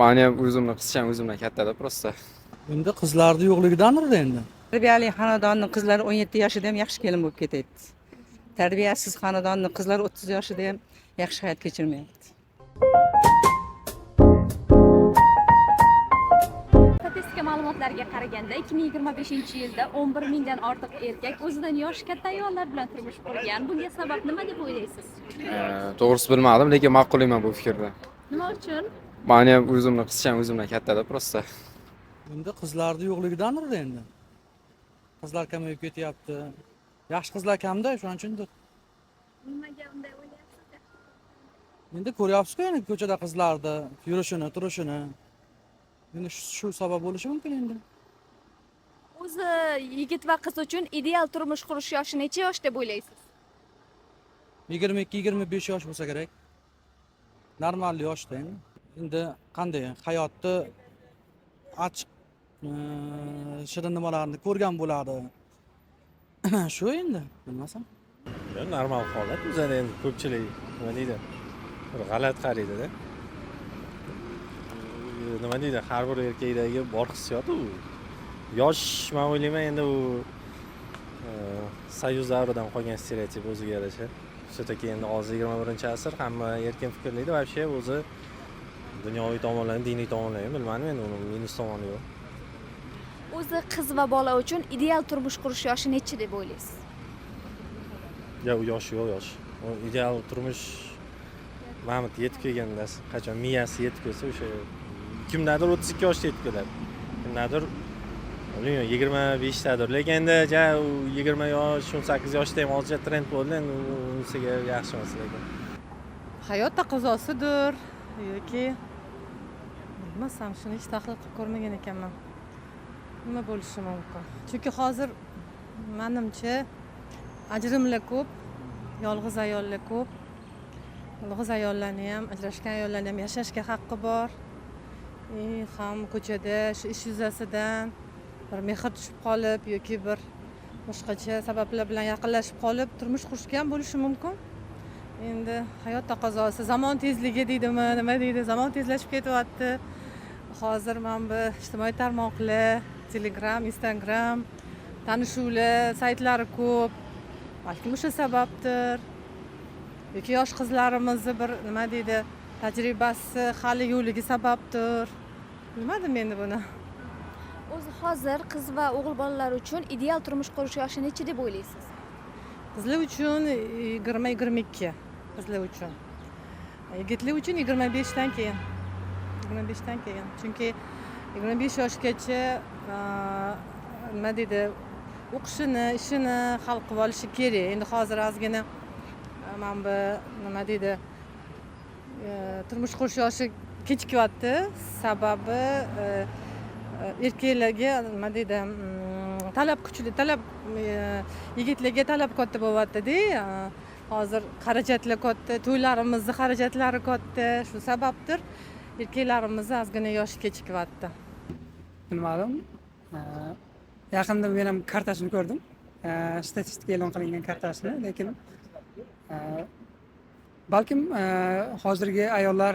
Mani ham o'zimni qizcham o'zimdan kattada просто. Endi qizlarni yo'qligidandir endi. Tarbiyali xonadonning qizlari 17 yoshida ham yaxshi kelin bo'lib ketayapti. Tarbiyasiz xonadonning qizlari 30 yoshida ham yaxshi hayot kechirmayapti. Statistika ma'lumotlariga qaraganda 2025-yilda 11 mingdan ortiq erkak o'zidan yoshi katta ayollar bilan turmush qurgan. Bunga sabab nima deb o'ylaysiz? To'g'risi bilmadim, lekin ma'qullayman bu fikrni. Nima uchun? Mani ham o'zimni qizcham o'zimdan kattada просто. Endi qizlarni yo'qligidandir endi. Qizlar kamayib ketyapti. Yaxshi qizlar kamda, shuning uchundir. Nimaga unday o'ylayapsiz? Endi ko'ryapsiz-ku endi ko'chada qizlarni yurishini, turishini. Endi shu sabab bo'lishi mumkin endi. O'zi yigit va qiz uchun ideal turmush qurish yoshi necha yosh deb o'ylaysiz? 22-25 yosh bo'lsa kerak. Normal yoshda endi. Endi qanday hayotni ochiq shirin nimalarni ko'rgan bo'ladi. Shu endi, bilmasam. Normal holat. O'zida endi ko'pchilik nima deydi? Bir g'alati qaraydi-da. Nima deydi? Har bir erkakdagi bor hissiyot u. Yosh, men o'ylayman endi u Soyuz davridan qolgan stereotip o'ziga yarasha. Shunchaki endi hozir 21-asr hamma erkin fikrlaydi va вообще o'zi dunyoviy tomonlama, diniy tomonlama bilmadim endi uni minus tomoni yo'q. O'zi qiz va bola uchun ideal turmush qurish yoshi necha deb o'ylaysiz? Ya u yosh yo'q yosh. U ideal turmush Mahmud yetib kelganda, qachon miyasi yetib kelsa o'sha kimdadir 32 yoshda yetib keladi. Kimdadir bilmayman 25 tadir. Lekin endi u 20 yosh, 18 yoshda ham hozircha trend bo'ldi, endi unisiga yaxshi emas lekin. Hayot taqozosidir yoki bilmasam, shuni hech tahlil qilib ko'rmagan ekanman. Nima bo'lishi mumkin? Chunki hozir menimcha ajrimlar ko'p, yolg'iz ayollar ko'p. Yolg'iz ayollarni ham, ajrashgan ayollarni ham yashashga haqqi bor. Ham ko'chada shu ish yuzasidan bir mehr tushib qolib yoki bir boshqacha sabablar bilan yaqinlashib qolib turmush qurishga ham bo'lishi mumkin. Endi hayot taqozosi, zamon tezligi deydimi, nima deydi? Zamon tezlashib ketyapti. Hozir mana bu ijtimoiy tarmoqlar, Telegram, Instagram, tanishuvlar saytlari ko'p. Balki o'sha sababdir. Yoki yosh qizlarimizni bir nima deydi, tajribasi hali yo'ligi sababdir. Bilmadim endi buni. O'zi hozir qiz va o'g'il bolalar uchun ideal turmush qurish yoshi necha deb o'ylaysiz? Qizlar uchun 20-22. Qizlar uchun. Yigitlar uchun 25 dan keyin. 25 dan keyin. Chunki 25 yoshgacha nima deydi, o'qishini, ishini hal qilib olishi kerak. Endi hozir ozgina mana bu nima deydi, turmush qurish yoshi kechikyapti. Sababi erkaklarga nima deydi, talab kuchli, yigitlarga talab katta bo'lyapti-da. Hozir xarajatlar katta, to'ylarimizni xarajatlari katta. Shu sababdir erkaklarimizni ozgina yoshi kechikyapti. Bilmadim. Yaqinda men ham kartasini ko'rdim. Statistika e'lon qilingan kartasini, lekin balkim hozirgi ayollar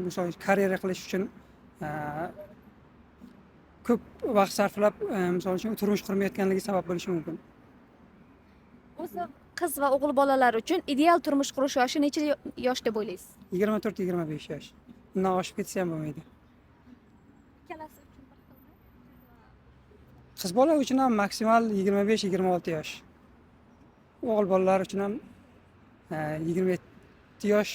misol karyera qilish uchun ko'p vaqt sarflab misol uchun turmush qurmayotganligi sabab bo'lishi mumkin. O'zi qiz va o'g'il bolalar uchun ideal turmush qurish yoshi necha yosh deb o'ylaysiz? 24-25 yosh. Undan oshib ketsa ham bo'lmaydi. Ikkalasi uchun bir xilmi? Qiz bola uchun ham maksimal 25-26 yosh. O'g'il bolalar uchun ham 27 yosh.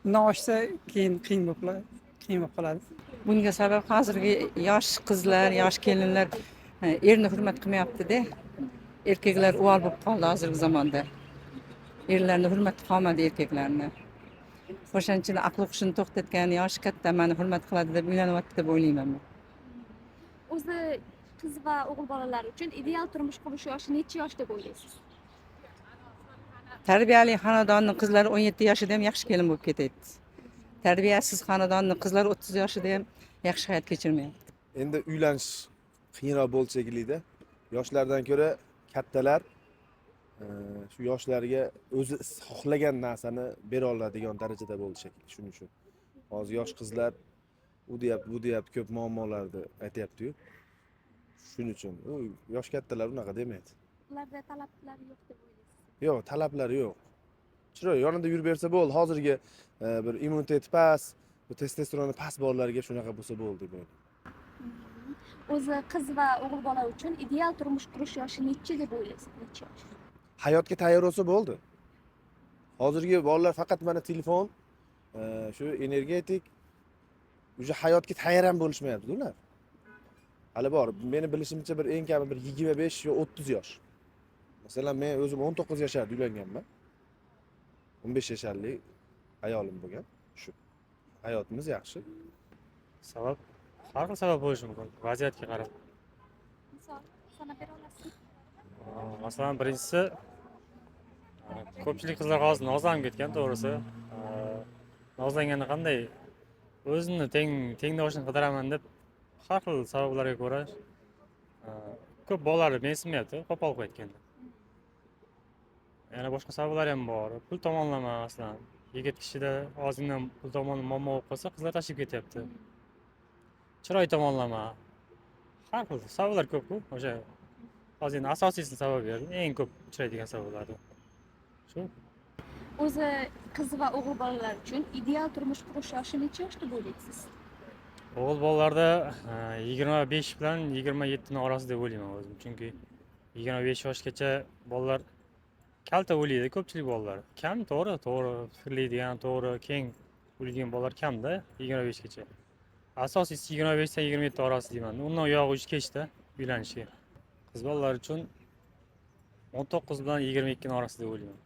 Undan oshsa keyin qiyin bo'lib qoladi. Bunga sabab hozirgi yosh qizlar, yosh kelinlar erni hurmat qilmayapti-da. Erkaklar uval bo'lib qoldi hozirgi zamonda. Erlarni hurmat qilmadi erkaklarni. O'shanchalik aql hushini to'xtatgan yoshi katta meni hurmat qiladi deb o'ylanyapti deb o'ylayman men. O'zi qiz va o'g'il bolalar uchun ideal turmush qurish yoshi necha yosh deb o'ylaysiz? Tarbiyali xonadonning qizlari 17 yoshida ham yaxshi kelin bo'lib ketayapti. Tarbiyasiz xonadonning qizlari 30 yoshida ham yaxshi hayot kechirmayapti. Endi uylanish qiyinroq bo'lsa shekilli-da. Yoshlardan ko'ra kattalar shu yoshlarga o'zi xohlagan narsani bera oladigan darajada bo'ldi shekilli. Shuning uchun hozir yosh qizlar bu deyapti, ko'p muammolarni aytyapti-yu. Shuning uchun u yosh kattalar unaqa demaydi. Ularda talablari yo'q deb o'ylaysiz? Yo'q, talablari yo'q. Chiroyli yonida yurib bersa bo'ldi. Hozirgi bir immuniteti past, bu testosteroni past bolalarga shunaqa bo'lsa bo'ldi deb o'ylayman. O'zi qiz va o'g'il bola uchun ideal turmush qurish yoshi necha deb o'ylaysiz? Necha yosh? Hayotga tayyor bo'lsa bo'ldi. Hozirgi bolalar faqat mana telefon, shu energetik, уже hayotga tayyor ham bo'lishmayapti ular. Hali bor. Meni bilishimcha bir eng kami bir 25 yo 30 yosh. Masalan, men o'zim 19 yasharda uylanganman. 15 yasharli ayolim bo'lgan. Shu. Hayotimiz yaxshi. Sabab har xil sabab bo'lishi mumkin, vaziyatga qarab. Misol sanab bera olasizmi? Masalan, birinchisi ko'pchilik qizlar hozir nozlanib ketgan, to'g'risi. Nozlanganda qanday o'zini tengdoshini qidiraman deb har xil sabablarga ko'ra ko'p bolalar mensimayapti, qo'pol qaytganda. Yana boshqa sabablar ham bor. Pul tomonlama masalan. Yigit kishida ozgina pul tomonlama muammo bo'lib qolsa, qizlar tashib ketyapti. Chiroy tomonlama. Har xil sabablar ko'p-ku. O'sha hozir endi asosiysi sabab berdim. Eng ko'p uchraydigan sabablar. Shu. O'zi qiz va o'g'il bolalar uchun ideal turmush qurish yoshi necha yosh deb o'ylaysiz? O'g'il bolalarda 25 bilan 27 ning orasida deb o'ylayman o'zim. Chunki 25 yoshgacha bolalar kalta o'ylaydi ko'pchilik bolalar. Kam, to'g'ri, fikrlaydigan, to'g'ri, keng o'ylaydigan bolalar kamda 25 gacha. Asosiysi 25 dan 27 orasi deyman. Undan uyog'i uch kechda uylanishga. Qiz bolalar uchun 19 bilan 22 ning orasida deb o'ylayman.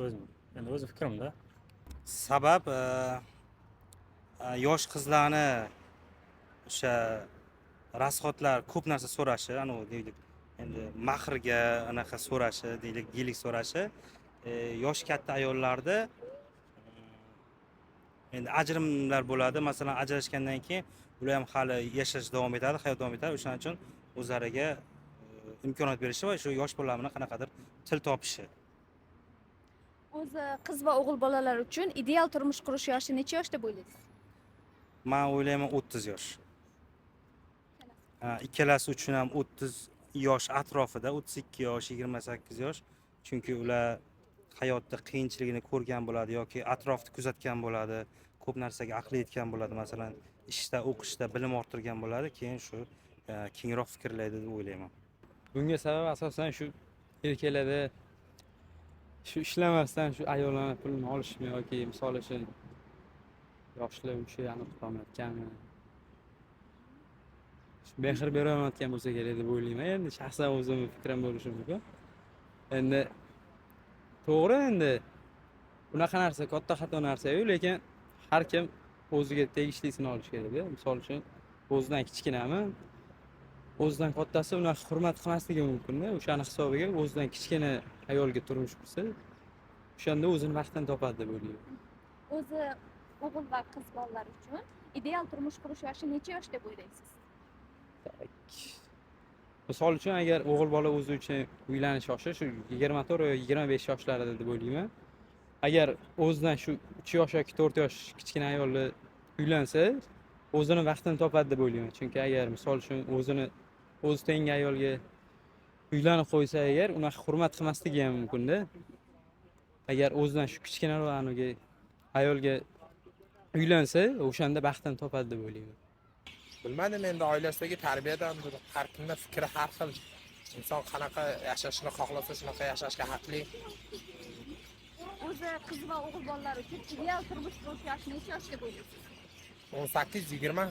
O'zim. Endi o'z fikrimda. Sabab yosh qizlarni o'sha rasxodlar ko'p narsa so'rashi, deylik, endi mahrga anaqa so'rashi, deylik, yillik so'rashi, yosh katta ayollarda endi ajrimlar bo'ladi. Masalan, ajrashgandan keyin ular ham hali yashash davom etadi, hayot davom etadi. O'shaning uchun o'zlariga imkoniyat berishi va shu yosh bolalar bilan qanaqadir til topishi. O'zi qiz va o'g'il bolalar uchun ideal turmush qurish yoshi necha yosh deb o'ylaysiz? Men o'ylayman 30 yosh. Ikkalasi uchun ham 30 yosh atrofida, 32 yosh, 28 yosh. Chunki ular hayotda qiyinchiligini ko'rgan bo'ladi yoki atrofni kuzatgan bo'ladi, ko'p narsaga aqli yetgan bo'ladi. Masalan, ishda, o'qishda bilim orttirgan bo'ladi, keyin shu kengroq fikrlaydi deb o'ylayman. Bunga sabab asosan shu erkaklarda shu ishlamasdan shu ayollarning pulini olishmi yoki misol uchun yoshlar ushlayani qilmayotganmi? Mehr berolmayotgan bo'lsa kerak deb o'ylayman. Endi shaxsan o'zimning fikrim bo'lishi mumkin. Endi to'g'ri, endi unaqa narsa katta xato narsa-yu, lekin har kim o'ziga tegishlisini olish kerak-da. Misol uchun o'zidan kichkinami, o'zidan kattasi uni hurmat qilmasligi mumkin-da. O'shani hisobiga o'zidan kichkina ayolga turmush qursa, o'shanda o'zini vaqtdan topadi deb o'ylayman. O'zi o'g'il va qiz bolalar uchun ideal turmush qurish yoshi necha yosh deb o'ylaysiz? Misol uchun agar o'g'il bola o'zi uchun uylanish yoshi shu 24 yo 25 yoshlarida deb o'ylayman. Agar o'zidan shu 3 yosh yoki 4 yosh kichkina ayollar uylansa, o'zini vaqtini topadi deb o'ylayman. Chunki agar misol uchun o'zi tengi ayolga uylanib qo'ysa agar, uni hurmat qilmasligi ham mumkin-da. Agar o'zidan shu kichkinaroq ayolga uylansa, o'shanda baxtini topadi deb o'ylayman. Bilmadim, endi oilasidagi tarbiyadan har kimning fikri har xil. Inson qanaqa yashashni xohlasa, shunaqa yashashga haqli. O'zi qiz va o'g'il bolalar uchun ideal turmush qurish yoshi necha yosh deb o'ylaysiz? 18-20